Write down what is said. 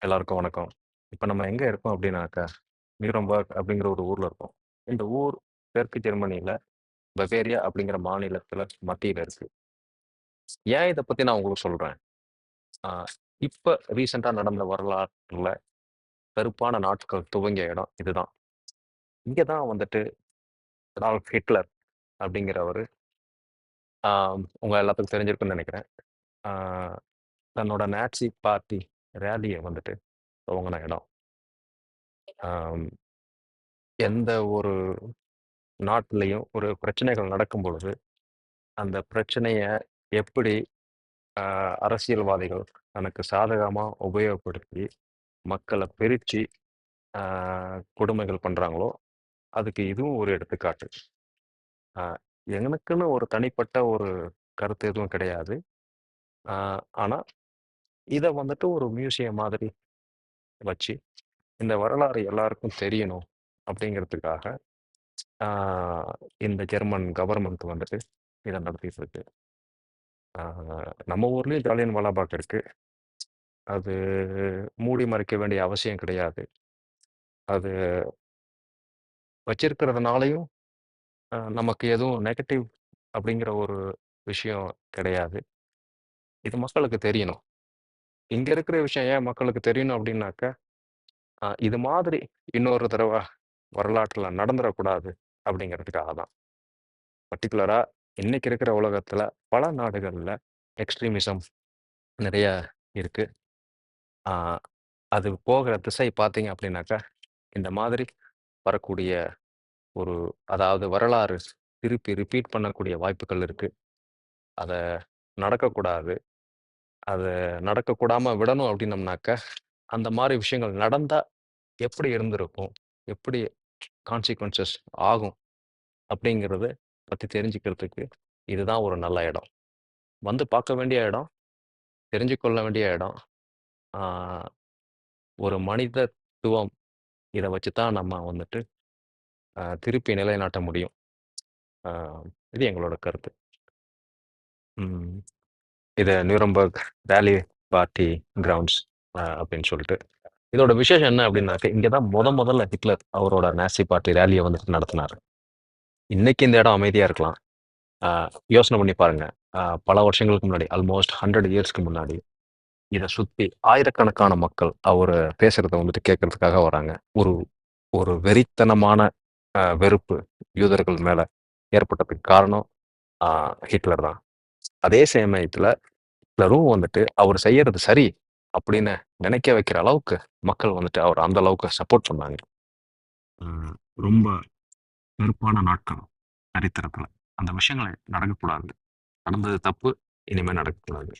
எல்லாருக்கும் வணக்கம். இப்ப நம்ம எங்க இருக்கோம் அப்படின்னாக்கா, நியூரம்பர்க் அப்படிங்கிற ஒரு ஊர்ல இருக்கோம். இந்த ஊர் தெற்கு ஜெர்மனியில பவேரியா அப்படிங்கிற மாநிலத்துல மத்தியில இருக்கு. ஏன் இத பத்தி நான் உங்களுக்கு சொல்றேன்? ஆ இப்ப ரீசென்ட்டா நடந்த வரலாற்றுல கருப்பான நாட்கள் துவங்கிய இடம் இதுதான். இங்க தான் வந்துட்டு அடால்ஃப் ஹிட்லர் அப்படிங்கிறவரு, ஆ உங்க எல்லாத்துக்கும் தெரிஞ்சிருக்கும்னு நெனைக்கிறேன். ஆ தன்னோட நாட்சி பார்ட்டி ரேலிய வந்துட்டு துவங்குன இடம். ஆம் எந்த ஒரு நாட்டிலயும் ஒரு பிரச்சனைகள் நடக்கும் பொழுது அந்த பிரச்சனைய எப்படி அரசியல்வாதிகள் தனக்கு சாதகமா உபயோகப்படுத்தி மக்கள பிரிச்சு அ கொடுமைகள் பண்றாங்களோ, அதுக்கு இதுவும் ஒரு எடுத்துக்காட்டு. அ எனக்குன்னு ஒரு தனிப்பட்ட ஒரு கருத்து எதுவும் கிடையாது. அ ஆனா, இத வந்துட்டு ஒரு மியூசியம் மாதிரி வச்சு, இந்த வரலாறு எல்லாருக்கும் தெரியணும் அப்படிங்கிறதுக்காக, அ இந்த ஜெர்மன் கவர்ன்மெண்ட் வந்துட்டு இத நடத்திட்டு இருக்கு. அ நம்ம ஊர்லயும் ஜாலியன் வாலாபாக் இருக்கு. அது மூடி மறைக்க வேண்டிய அவசியம் கிடையாது. அது வச்சிருக்கிறதுனாலயும் நமக்கு எதுவும் நெகட்டிவ் அப்படிங்கிற ஒரு விஷயம் கிடையாது. இது மக்களுக்கு தெரியணும். இங்க இருக்கிற விஷயம் ஏன் மக்களுக்கு தெரியணும் அப்படின்னாக்கா, இது மாதிரி இன்னொரு தடவ வரலாற்றுல நடந்துறக்கூடாது அப்படிங்கிறதுக்காக தான். பர்ட்டிகுலரா இன்னைக்கு இருக்கிற உலகத்துல பல நாடுகள்ல எக்ஸ்ட்ரீமிசம் நிறைய இருக்கு. ஆ அது போகிற திசை பார்த்தீங்க அப்படின்னாக்கா, இந்த மாதிரி வரக்கூடிய ஒரு அதாவது வரலாறு திருப்பி ரிப்பீட் பண்ணக்கூடிய வாய்ப்புகள் இருக்கு. அத நடக்கக்கூடாது. அத நடக்கக்கூடாம விடணும் அப்டின்னம்னாக்க, அந்த மாரி விஷயங்கள் நடந்தா எப்படி இருந்திருக்கும்? எப்படி கான்சிக்வென்சஸ் ஆகும்? அப்படிங்கிறத பத்தி தெரிஞ்சுக்கிறதுக்கு இதுதான் ஒரு நல்ல இடம். வந்து பார்க்க வேண்டிய இடம், தெரிஞ்சு கொள்ள வேண்டிய இடம். ஆ ஒரு மனிதத்துவம் இத வச்சு தான் நம்ம வந்துட்டு திருப்பி நிலைநாட்ட முடியும். ஆ இது எங்களோட கருத்து. ம். இத நியூரம்பர்க் ராலி பார்ட்டி கிரவுண்ட்ஸ் அப்படின்னு சொல்லிட்டு. இதோட விசேஷம் என்ன அப்படின்னாக்க, இங்க தான் முதல்ல ஹிட்லர் அவரோட நாசி பார்ட்டி ராலிய வந்துட்டு நடத்தினாரு. இன்னைக்கு இந்த இடம் அமைதியா இருக்கலாம். அ யோசனை பண்ணி பாருங்க. பல வருஷங்களுக்கு முன்னாடி ஆல்மோஸ்ட் 100 இயர்ஸ்க்கு முன்னாடி, இத சுத்தி ஆயிரக்கணக்கான மக்கள் அவரு பேசுறத வந்துட்டு கேட்கறதுக்காக வராங்க. ஒரு ஒரு வெறித்தனமான வெறுப்பு யூதர்கள் மேல ஏற்பட்டதுக்கு காரணம் அ ஹிட்லர் தான். அதே சமயத்துல ஹிட்லரும் வந்துட்டு அவர் செய்யறது சரி அப்படின்னு நினைக்க வைக்கிற அளவுக்கு மக்கள் வந்துட்டு அவர அந்த அளவுக்கு சப்போர்ட் பண்ணாங்க. ம். ரொம்ப வெறுப்பான நாட்கள் சரித்திரத்துல. அந்த விஷயங்கள் நடக்கக்கூடாது. நடந்தது தப்பு. இனிமே நடக்கக்கூடாது.